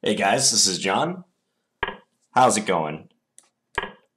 Hey guys, this is John. How's it going?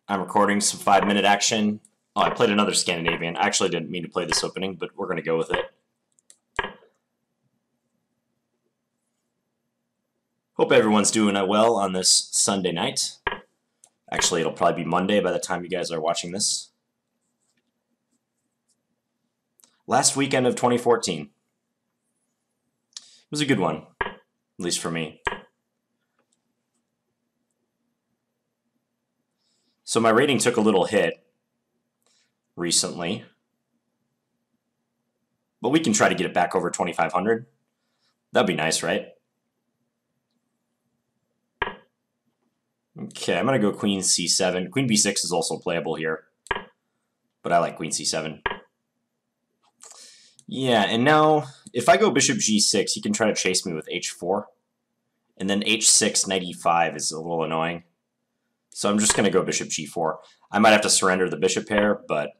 I'm recording some 5-minute action. Oh, I played another Scandinavian. I actually didn't mean to play this opening, but we're going to go with it. Hope everyone's doing well on this Sunday night. Actually, it'll probably be Monday by the time you guys are watching this. Last weekend of 2014. It was a good one, at least for me. So my rating took a little hit recently, but we can try to get it back over 2,500. That'd be nice, right? Okay, I'm going to go queen c7. Queen b6 is also playable here, but I like queen c7. Yeah, and now if I go bishop g6, he can try to chase me with h4, and then h6, knight e5 is a little annoying. So I'm just going to go bishop g4. I might have to surrender the bishop pair, but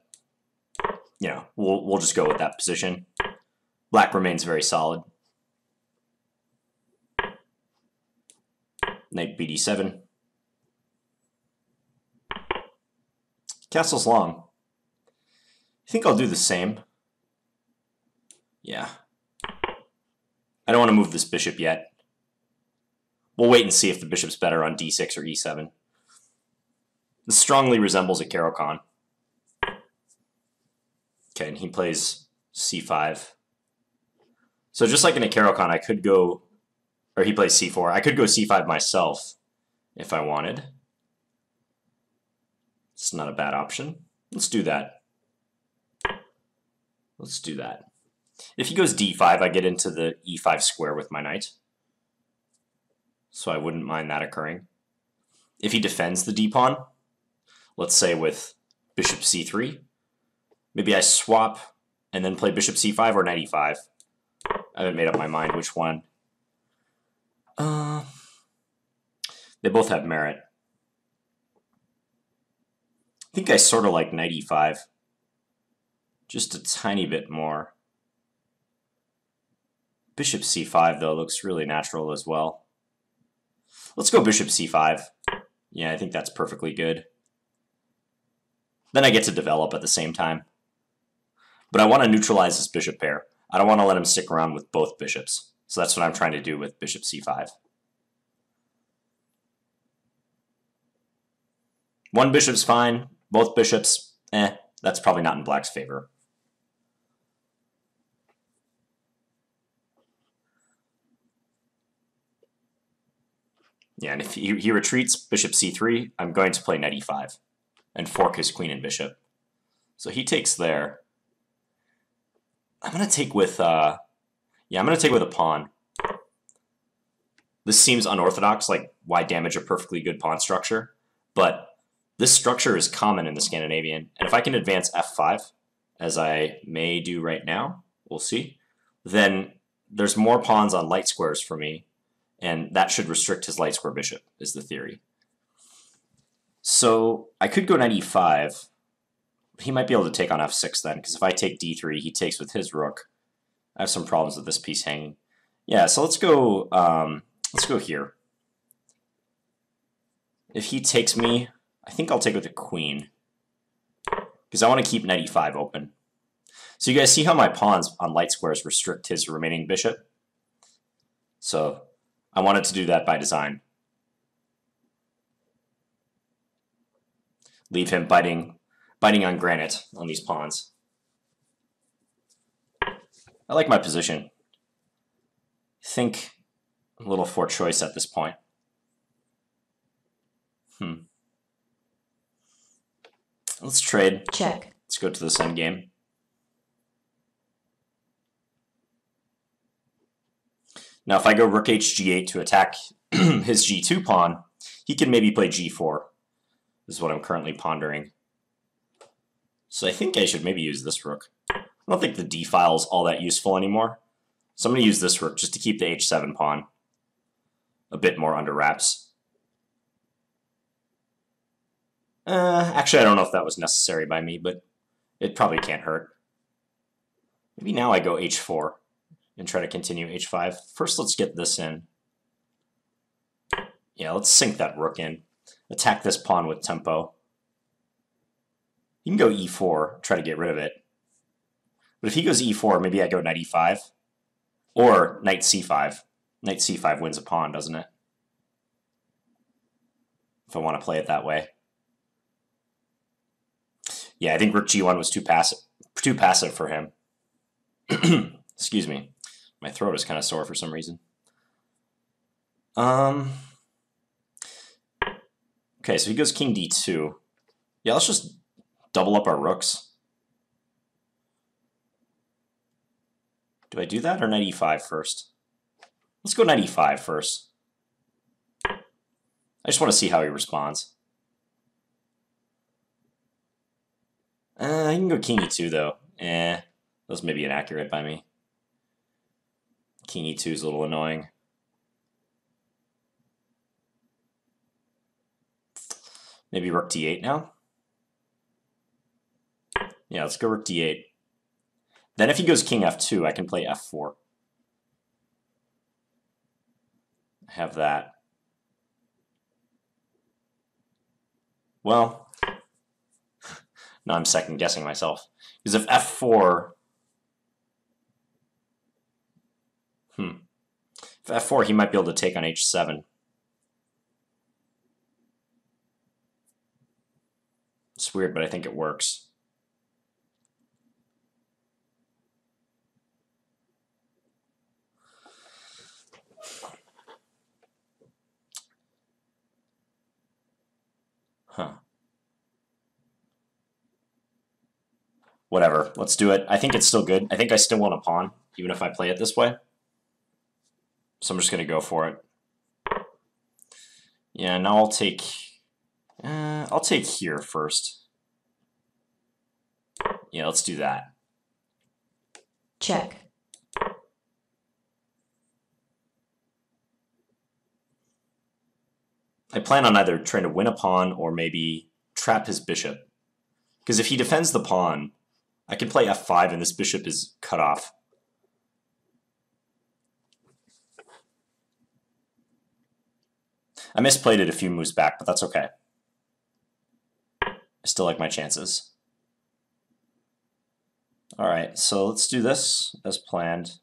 you know, we'll just go with that position. Black remains very solid. Knight bd7. Castle's long. I think I'll do the same. Yeah. I don't want to move this bishop yet. We'll wait and see if the bishop's better on d6 or e7. This strongly resembles a Caro-Kann. Okay, and he plays c5. So just like in a Caro-Kann, I could go, or he plays c4. I could go c5 myself if I wanted. It's not a bad option. Let's do that. Let's do that. If he goes d5, I get into the e5 square with my knight. So I wouldn't mind that occurring. If he defends the d-pawn, let's say with bishop c3, maybe I swap and then play bishop c5 or knight e5. I haven't made up my mind which one. They both have merit. I think I sort of like knight e5. Just a tiny bit more. Bishop c5, though, looks really natural as well. Let's go bishop c5. Yeah, I think that's perfectly good. Then I get to develop at the same time. But I want to neutralize this bishop pair. I don't want to let him stick around with both bishops. So that's what I'm trying to do with bishop c5. One bishop's fine. Both bishops, that's probably not in black's favor. Yeah, and if he retreats bishop c3, I'm going to play knight e5 and fork his queen and bishop. So he takes there. I'm going to take with, I'm going to take with a pawn. This seems unorthodox, like why damage a perfectly good pawn structure? But this structure is common in the Scandinavian, and if I can advance f5, as I may do right now, we'll see, then there's more pawns on light squares for me, and that should restrict his light square bishop, is the theory. So I could go knight e5. He might be able to take on f6 then, because if I take d3, he takes with his rook. I have some problems with this piece hanging. Yeah, so let's go here. If he takes me, I think I'll take with a queen, because I want to keep knight e5 open. So you guys see how my pawns on light squares restrict his remaining bishop? So I wanted to do that by design. Leave him biting on granite on these pawns. I like my position. I think a little for choice at this point. Let's trade. Check. Let's go to this endgame. Now, if I go rook h-g8 to attack his g2 pawn, he can maybe play g4. This is what I'm currently pondering. So I think I should maybe use this rook. I don't think the d file is all that useful anymore. So I'm going to use this rook just to keep the h7 pawn a bit more under wraps. Actually, I don't know if that was necessary by me, but it probably can't hurt. Maybe now I go h4 and try to continue h5. First, let's get this in. Yeah, let's sink that rook in. Attack this pawn with tempo. You can go e4, try to get rid of it. But if he goes e4, maybe I go knight e5. Or knight c5. Knight c5 wins a pawn, doesn't it? If I want to play it that way. Yeah, I think rook g1 was too passive for him. Excuse me. My throat is kind of sore for some reason. Okay, so he goes king d2. Yeah, let's just double up our rooks. Do I do that or knight e5 first? Let's go knight e5 first. I just want to see how he responds. He can go king e2 though. That was maybe inaccurate by me. King e2 is a little annoying. Maybe rook d8 now? Yeah, let's go rook d8. Then if he goes king f2, I can play f4. I have that. Well, now I'm second guessing myself. Because if f4... If f4, he might be able to take on h7. It's weird, but I think it works. Huh. Whatever, let's do it. I think it's still good. I think I still want a pawn, even if I play it this way. So I'm just going to go for it. Yeah, now I'll take here first. Yeah, let's do that. Check. I plan on either trying to win a pawn or maybe trap his bishop. Because if he defends the pawn, I can play f5 and this bishop is cut off. I misplayed it a few moves back, but that's okay. I still like my chances. All right, so let's do this as planned.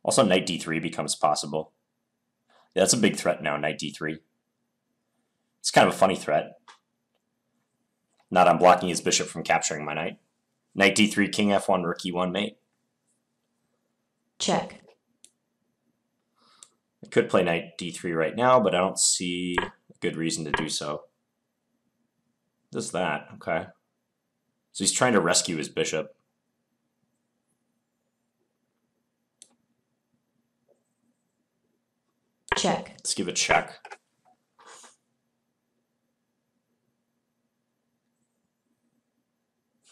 Also, knight d3 becomes possible. Yeah, that's a big threat now, knight d3. It's kind of a funny threat. Not unblocking his bishop from capturing my knight. Knight d3, king f1, rook e1, mate. Check. I could play knight d3 right now, but I don't see a good reason to do so. Does that, okay. So he's trying to rescue his bishop. Check. Let's give a check.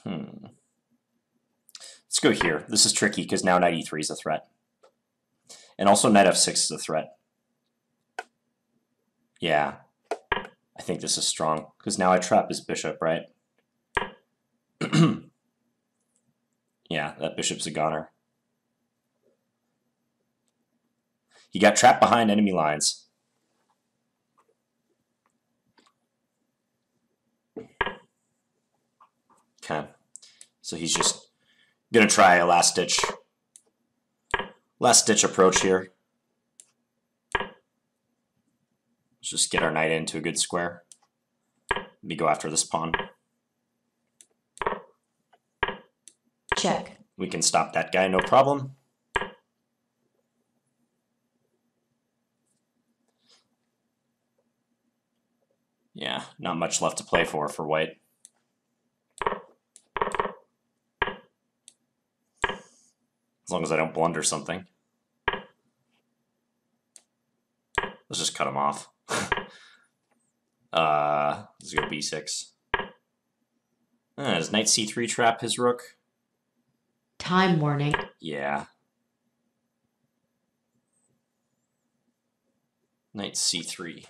Let's go here. This is tricky because now knight e3 is a threat. And also knight f6 is a threat. Yeah, I think this is strong because now I trap his bishop, right? Yeah, that bishop's a goner. He got trapped behind enemy lines. Okay, so he's just gonna try a last ditch approach here. Let's just get our knight into a good square. Let me go after this pawn. Check. We can stop that guy, no problem. Yeah, not much left to play for white. As long as I don't blunder something. Let's just cut him off. Let's go b6. Does knight c3 trap his rook? Time warning. Yeah. Knight c3.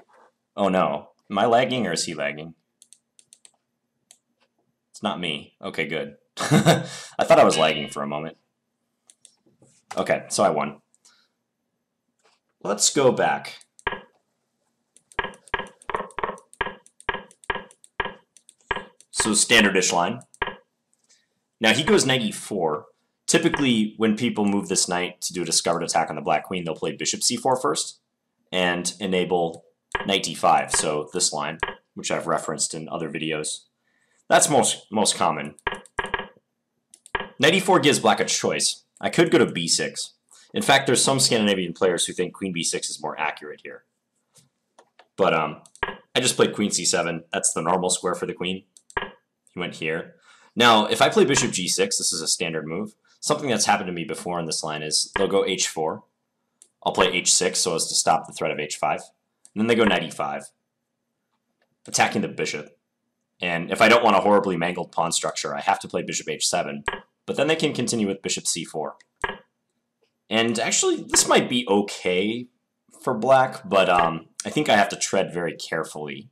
Oh no. Am I lagging or is he lagging? It's not me. Okay, good. I thought I was lagging for a moment. Okay, so I won. let's go back. So standard-ish line. Now he goes knight e4. Typically, when people move this knight to do a discovered attack on the black queen, they'll play bishop c4 first and enable knight d5, so this line, which I've referenced in other videos. That's most common. Knight e4 gives black a choice. I could go to b6. In fact, there's some Scandinavian players who think queen b6 is more accurate here. But I just played queen c7. That's the normal square for the queen. He went here. Now, if I play bishop g6, this is a standard move. Something that's happened to me before in this line is they'll go h4. I'll play h6 so as to stop the threat of h5. And then they go knight e5, attacking the bishop. And if I don't want a horribly mangled pawn structure, I have to play bishop h7. But then they can continue with bishop c4. And actually, this might be okay for black, but I think I have to tread very carefully.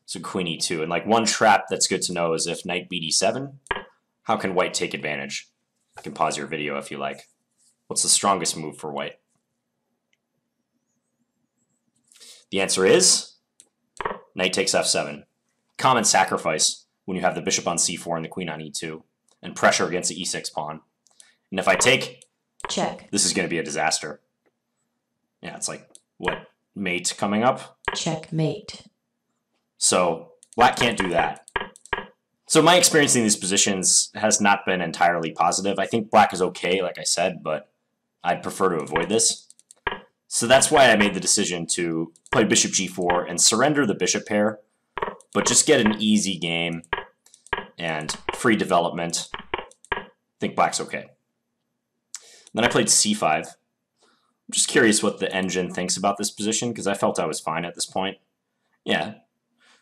So queen e2. And like one trap that's good to know is if knight bd7, how can white take advantage? You can pause your video if you like. What's the strongest move for white? The answer is knight takes f7. Common sacrifice when you have the bishop on c4 and the queen on e2, and pressure against the e6 pawn. And if I take, Check. this is going to be a disaster. Yeah, it's like, what, mate coming up? Checkmate. So black can't do that. So my experience in these positions has not been entirely positive. I think black is okay, like I said, but I'd prefer to avoid this. So that's why I made the decision to play bishop g4 and surrender the bishop pair, but just get an easy game and free development. I think black's okay. Then I played c5. I'm just curious what the engine thinks about this position, because I felt I was fine at this point. Yeah,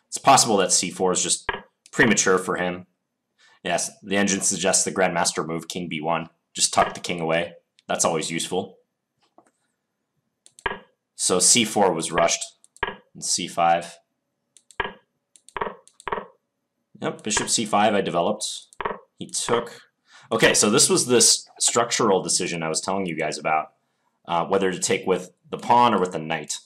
it's possible that c4 is just premature for him. Yes, the engine suggests the grandmaster move, king b1. Just tuck the king away. That's always useful. So c4 was rushed, and c5. Yep, bishop c5 I developed. He took. Okay, so this was this structural decision I was telling you guys about, whether to take with the pawn or with the knight.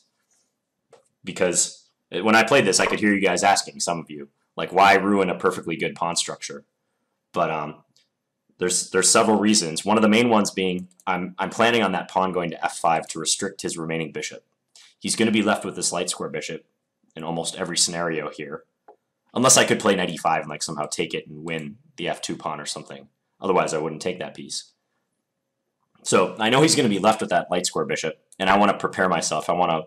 Because when I played this, I could hear you guys asking, some of you, like, why ruin a perfectly good pawn structure? But there's several reasons. One of the main ones being I'm planning on that pawn going to f5 to restrict his remaining bishop. He's going to be left with this light square bishop in almost every scenario here. Unless I could play knight e5 and like somehow take it and win the f2 pawn or something. Otherwise, I wouldn't take that piece. So I know he's going to be left with that light square bishop, and I want to prepare myself. I want to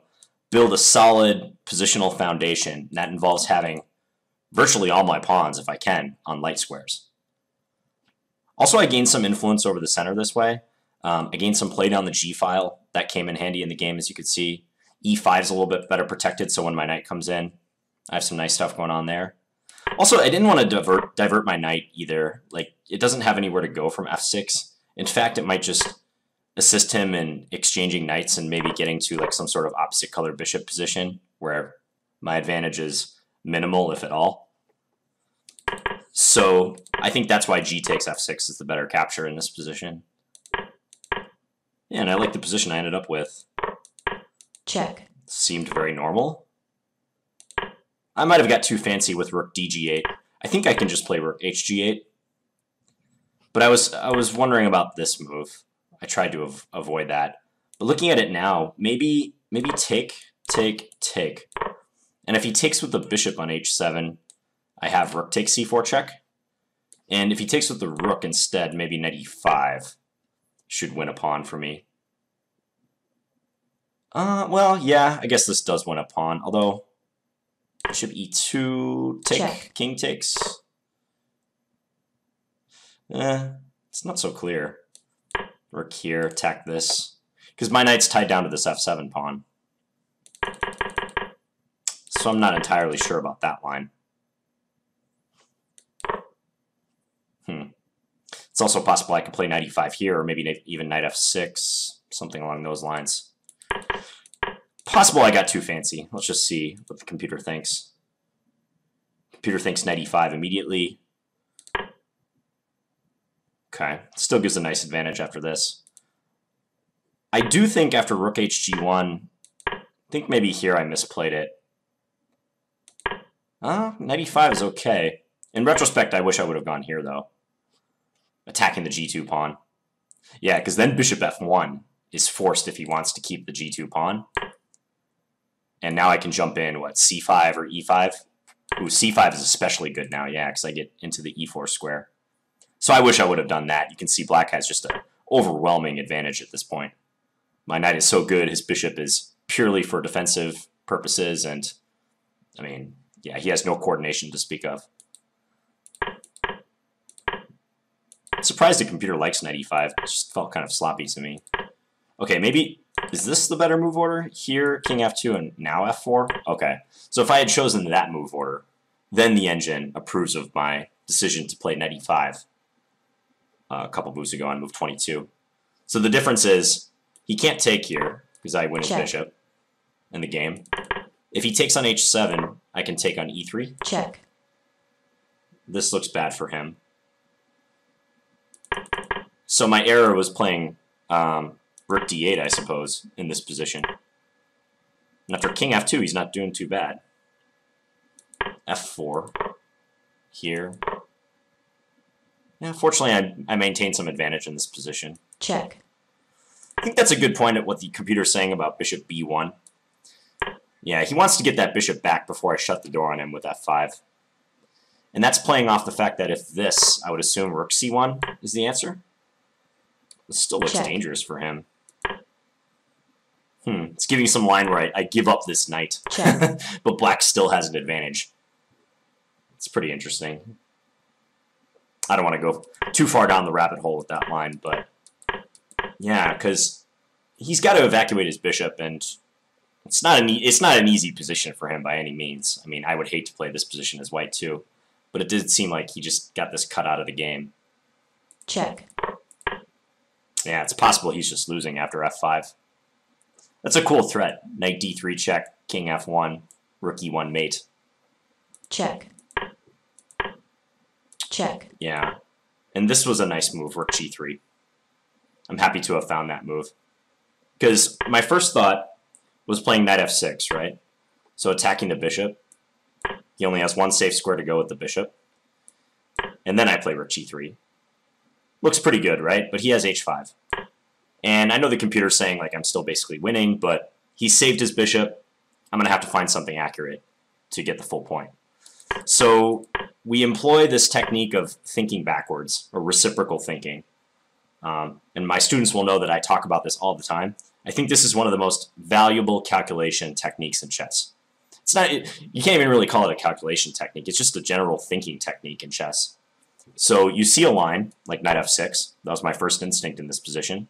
build a solid positional foundation that involves having virtually all my pawns, if I can, on light squares. Also, I gained some influence over the center this way. I gained some play down the g file. That came in handy in the game, as you could see. e5 is a little bit better protected, so when my knight comes in, I have some nice stuff going on there. Also, I didn't want to divert my knight either. Like, it doesn't have anywhere to go from f6. In fact, it might just assist him in exchanging knights and maybe getting to like some sort of opposite color bishop position where my advantage is minimal, if at all. So I think that's why g takes f6 is the better capture in this position. Yeah, and I like the position I ended up with. Check. Seemed very normal. I might have got too fancy with rook dg8. I think I can just play rook hg8. But I was wondering about this move. I tried to avoid that. But looking at it now, maybe take. And if he takes with the bishop on h7, I have rook takes c4 check. And if he takes with the rook instead, maybe knight e5 should win a pawn for me. Well, yeah, I guess this does win a pawn, although bishop e2, take, check. King takes. It's not so clear. Rook here, attack this. Because my knight's tied down to this f7 pawn. So I'm not entirely sure about that line. It's also possible I could play knight e5 here, or maybe even knight f6, something along those lines. Possible I got too fancy. Let's just see what the computer thinks. Computer thinks knight e5 immediately. Okay, still gives a nice advantage after this. I do think after rook hg1, I think maybe here I misplayed it. Knight e5 is okay. In retrospect, I wish I would have gone here, though. Attacking the g2 pawn. Yeah, because then bishop f1 is forced if he wants to keep the g2 pawn. And now I can jump in, what, c5 or e5? Ooh, c5 is especially good now, yeah, because I get into the e4 square. So I wish I would have done that. You can see black has just an overwhelming advantage at this point. My knight is so good, his bishop is purely for defensive purposes, and, I mean, yeah, he has no coordination to speak of. I'm surprised the computer likes knight e5. It just felt kind of sloppy to me. Okay, maybe, is this the better move order? Here, king f2, and now f4? Okay, so if I had chosen that move order, then the engine approves of my decision to play knight e5 a couple moves ago on move 22. So the difference is, he can't take here, because I win his bishop in the game. If he takes on h7, I can take on e3. Check. This looks bad for him. So my error was playing rook d8, I suppose, in this position. And after king f2, he's not doing too bad. f4 here. Yeah, fortunately, I maintained some advantage in this position. Check. I think that's a good point at what the computer's saying about bishop b1. Yeah, he wants to get that bishop back before I shut the door on him with f5. And that's playing off the fact that if this, I would assume rook c1 is the answer. It still looks dangerous for him. It's giving some line where I give up this knight. But black still has an advantage. It's pretty interesting. I don't want to go too far down the rabbit hole with that line, but yeah, because he's got to evacuate his bishop, and it's not an easy position for him by any means. I mean, I would hate to play this position as white too, but it did seem like he just got this cut out of the game. Check. Yeah, it's possible he's just losing after f5. That's a cool threat. Knight d3 check, king f1, rook e1 mate. Check. Check. Yeah, and this was a nice move, rook g3. I'm happy to have found that move. Because my first thought was playing knight f6, right? So attacking the bishop. He only has one safe square to go with the bishop. And then I play rook g3. Looks pretty good, right? But he has h5. And I know the computer's saying, like, I'm still basically winning, but he saved his bishop. I'm going to have to find something accurate to get the full point. So we employ this technique of thinking backwards, or reciprocal thinking. And my students will know that I talk about this all the time. I think this is one of the most valuable calculation techniques in chess. It's not, you can't even really call it a calculation technique. It's just a general thinking technique in chess. So you see a line, like knight f6. That was my first instinct in this position.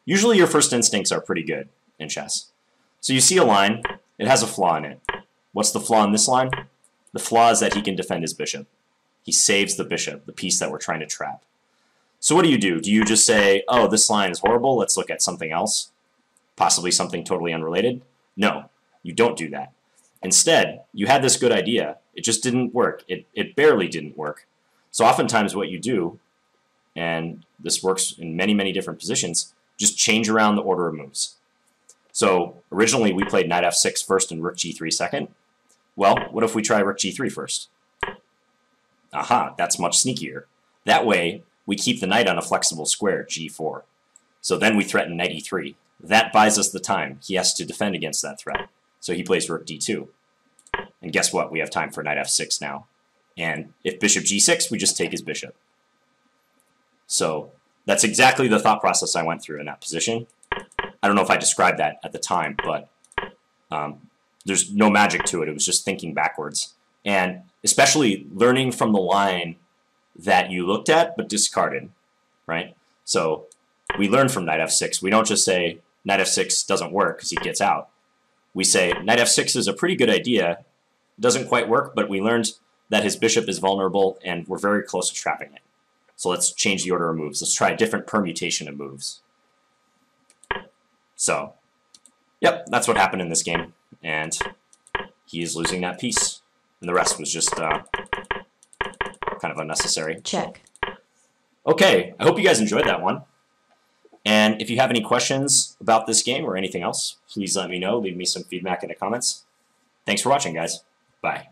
Usually your first instincts are pretty good in chess. So you see a line, it has a flaw in it. What's the flaw in this line? The flaw is that he can defend his bishop. He saves the bishop, the piece that we're trying to trap. So what do? Do you just say, oh, this line is horrible, let's look at something else? Possibly something totally unrelated? No, you don't do that. Instead, you had this good idea, it just didn't work. It barely didn't work. So oftentimes what you do, and this works in many, many different positions, just change around the order of moves. So originally we played knight f6 first and rook g3 second. Well, what if we try rook g3 first? Aha, that's much sneakier. That way, we keep the knight on a flexible square, g4. So then we threaten knight e3. That buys us the time. He has to defend against that threat. So he plays rook d2. And guess what? We have time for knight f6 now. And if bishop g6, we just take his bishop. So that's exactly the thought process I went through in that position. I don't know if I described that at the time, but there's no magic to it. It was just thinking backwards. And especially learning from the line that you looked at but discarded, right? So we learn from knight f6. We don't just say knight f6 doesn't work because he gets out. We say knight f6 is a pretty good idea. It doesn't quite work, but we learned that his bishop is vulnerable and we're very close to trapping it. So let's change the order of moves. Let's try a different permutation of moves. So, yep, that's what happened in this game. And he is losing that piece. And the rest was just kind of unnecessary. Check. Okay, I hope you guys enjoyed that one. And if you have any questions about this game or anything else, please let me know. Leave me some feedback in the comments. Thanks for watching, guys. Bye.